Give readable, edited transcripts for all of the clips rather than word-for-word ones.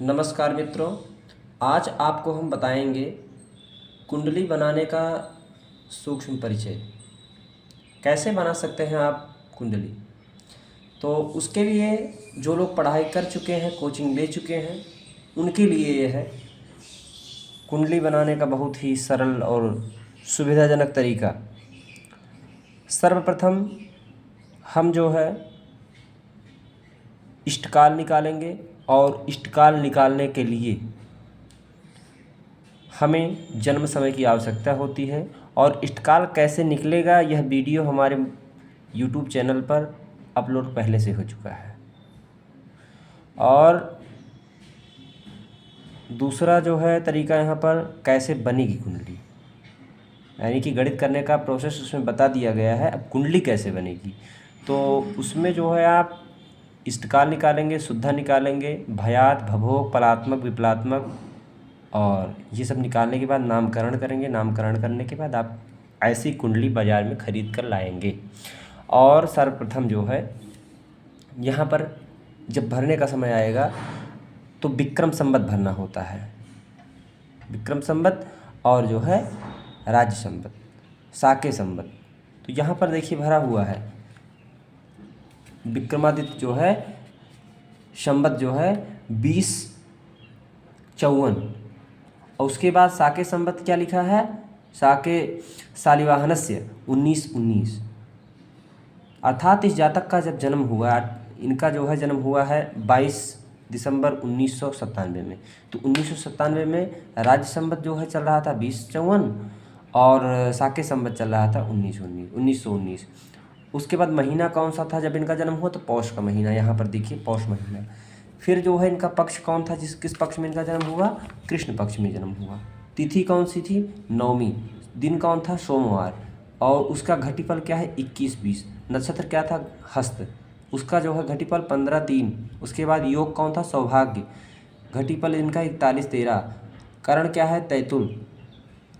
नमस्कार मित्रों, आज आपको हम बताएंगे कुंडली बनाने का सूक्ष्म परिचय। कैसे बना सकते हैं आप कुंडली। तो उसके लिए जो लोग पढ़ाई कर चुके हैं, कोचिंग ले चुके हैं, उनके लिए ये है कुंडली बनाने का बहुत ही सरल और सुविधाजनक तरीका। सर्वप्रथम हम जो है इष्टकाल निकालेंगे और इष्टकाल निकालने के लिए हमें जन्म समय की आवश्यकता होती है। और इष्टकाल कैसे निकलेगा, यह वीडियो हमारे YouTube चैनल पर अपलोड पहले से हो चुका है। और दूसरा जो है तरीका यहाँ पर कैसे बनेगी कुंडली, यानी कि गणित करने का प्रोसेस उसमें बता दिया गया है। अब कुंडली कैसे बनेगी, तो उसमें जो है आप इष्टकाल निकालेंगे, शुद्धा निकालेंगे, भयात, भभोग, पलात्मक, विपलात्मक, और ये सब निकालने के बाद नामकरण करेंगे। नामकरण करने के बाद आप ऐसी कुंडली बाज़ार में ख़रीद कर लाएंगे। और सर्वप्रथम जो है यहाँ पर जब भरने का समय आएगा तो विक्रम संवत भरना होता है। विक्रम संवत और जो है राज्य संवत, साके संवत। तो यहाँ पर देखिए भरा हुआ है विक्रमादित्य जो है संवत जो है 2054, और उसके बाद साके संवत क्या लिखा है, साके शालिवाहनस्य 1919। अर्थात इस जातक का जब जन्म हुआ, इनका जो है जन्म हुआ है 22 दिसंबर 1997 में। तो 1997 में राज्य संवत जो है चल रहा था 2054 और साके संवत चल रहा था 1919। उसके बाद महीना कौन सा था जब इनका जन्म हुआ, तो पौष का महीना। यहाँ पर देखिए पौष महीना। फिर जो है इनका पक्ष कौन था, किस पक्ष में इनका जन्म हुआ, कृष्ण पक्ष में जन्म हुआ। तिथि कौन सी थी, नवमी। दिन कौन था, सोमवार। और उसका घटिपल क्या है, 21-20। नक्षत्र क्या था, हस्त। उसका जो है घटिपल 15-3। उसके बाद योग कौन था, सौभाग्य। घटिपल इनका 41-13। करण क्या है, तैतुल।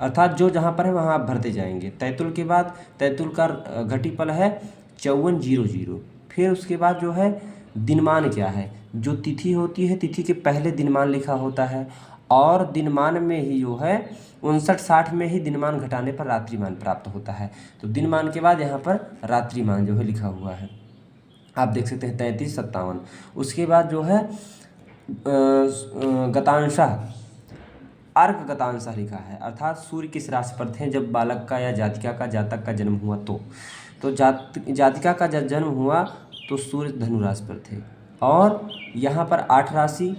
अर्थात जो जहाँ पर है वहाँ आप भरते जाएंगे। तैतुल के बाद तैतुल का घटिपल है 5400। फिर उसके बाद जो है दिनमान क्या है, जो तिथि होती है तिथि के पहले दिनमान लिखा होता है। और दिनमान में ही जो है 59-60 में ही दिनमान घटाने पर रात्रिमान प्राप्त होता है। तो दिनमान के बाद यहाँ पर रात्रिमान जो है लिखा हुआ है, आप देख सकते हैं 33-57। उसके बाद जो है गतांशः, अर्क गतांशः लिखा है। अर्थात सूर्य किस राशि पर थे जब बालक का या जातिका का, जातक का जन्म हुआ। तो जातिका का जब जन्म हुआ तो सूर्य धनु राशि पर थे। और यहाँ पर 8 राशि,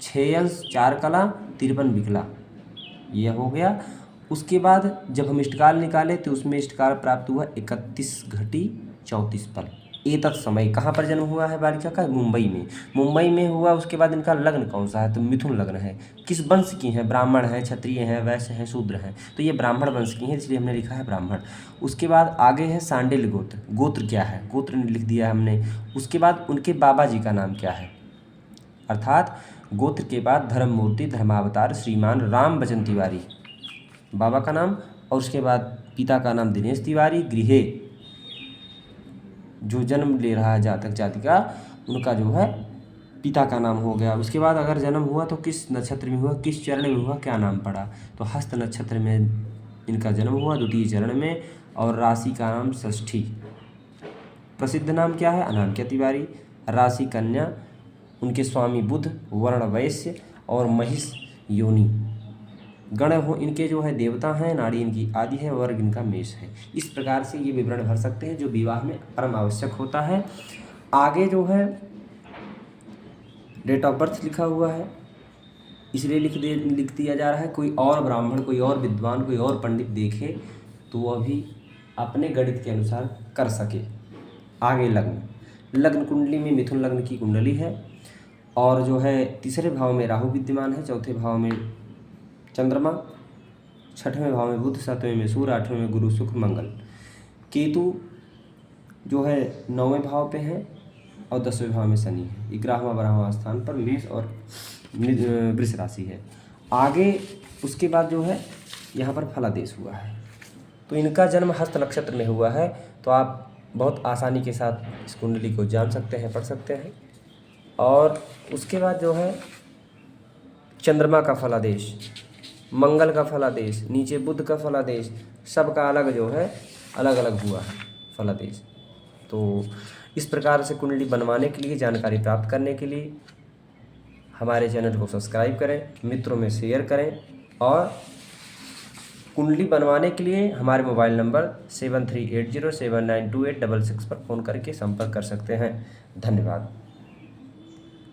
6 अंश, 4 कला, 53 विकला, यह हो गया। उसके बाद जब हम इष्टकाल निकाले तो उसमें इष्टकाल प्राप्त हुआ 31 पल। एतत् समय कहाँ पर जन्म हुआ है बालिका का, मुंबई में। मुंबई में हुआ। उसके बाद इनका लग्न कौन सा है, तो मिथुन लग्न है। किस वंश की हैं, ब्राह्मण हैं, क्षत्रिय हैं, वैश्य हैं, शूद्र हैं। तो ये ब्राह्मण वंश की हैं, इसलिए हमने लिखा है ब्राह्मण। उसके बाद आगे है सांडिल्य गोत्र। गोत्र क्या है, गोत्र लिख दिया हमने। उसके बाद उनके बाबा जी का नाम क्या है, अर्थात गोत्र के बाद धर्ममूर्ति, धर्मावतार, श्रीमान राम बचन तिवारी बाबा का नाम। और उसके बाद पिता का नाम दिनेश तिवारी। गृहे जो जन्म ले रहा है जातक जातिका, उनका जो है पिता का नाम हो गया। उसके बाद अगर जन्म हुआ तो किस नक्षत्र में हुआ, किस चरण में हुआ, क्या नाम पड़ा, तो हस्त नक्षत्र में इनका जन्म हुआ, द्वितीय चरण में। और राशि का नाम षष्ठी। प्रसिद्ध नाम क्या है, अनामिका तिवारी। राशि कन्या। उनके स्वामी बुध। वर्ण वैश्य और महिष योनि। गण हो इनके जो है देवता हैं। नाड़ी इनकी आदि है। वर्ग इनका मेष है। इस प्रकार से ये विवरण भर सकते हैं जो विवाह में परम आवश्यक होता है। आगे जो है डेट ऑफ बर्थ लिखा हुआ है, इसलिए लिख दिया जा रहा है। कोई और ब्राह्मण, कोई और विद्वान, कोई और पंडित देखे तो वह भी अपने गणित के अनुसार कर सके। आगे लग्न कुंडली में मिथुन लग्न की कुंडली है। और जो है तीसरे भाव में राहु विद्यमान है, चौथे भाव में चंद्रमा, छठवें भाव में बुध, सातवें में सूर्य, आठवें में गुरु, शुक्र, मंगल। केतु जो है 9वें भाव पे है और 10वें भाव में शनि है। 11वां 12वां स्थान पर मेष और वृष राशि है। आगे उसके बाद जो है यहाँ पर फलादेश हुआ है। तो इनका जन्म हस्त नक्षत्र में हुआ है। तो आप बहुत आसानी के साथ इस कुंडली को जान सकते हैं, पढ़ सकते हैं। और उसके बाद जो है चंद्रमा का फलादेश, मंगल का फलादेश, नीचे बुध का फलादेश, सबका अलग जो है अलग अलग हुआ है फलादेश। तो इस प्रकार से कुंडली बनवाने के लिए, जानकारी प्राप्त करने के लिए हमारे चैनल को सब्सक्राइब करें, मित्रों में शेयर करें, और कुंडली बनवाने के लिए हमारे मोबाइल नंबर 7380792866 पर फ़ोन करके संपर्क कर सकते हैं। धन्यवाद।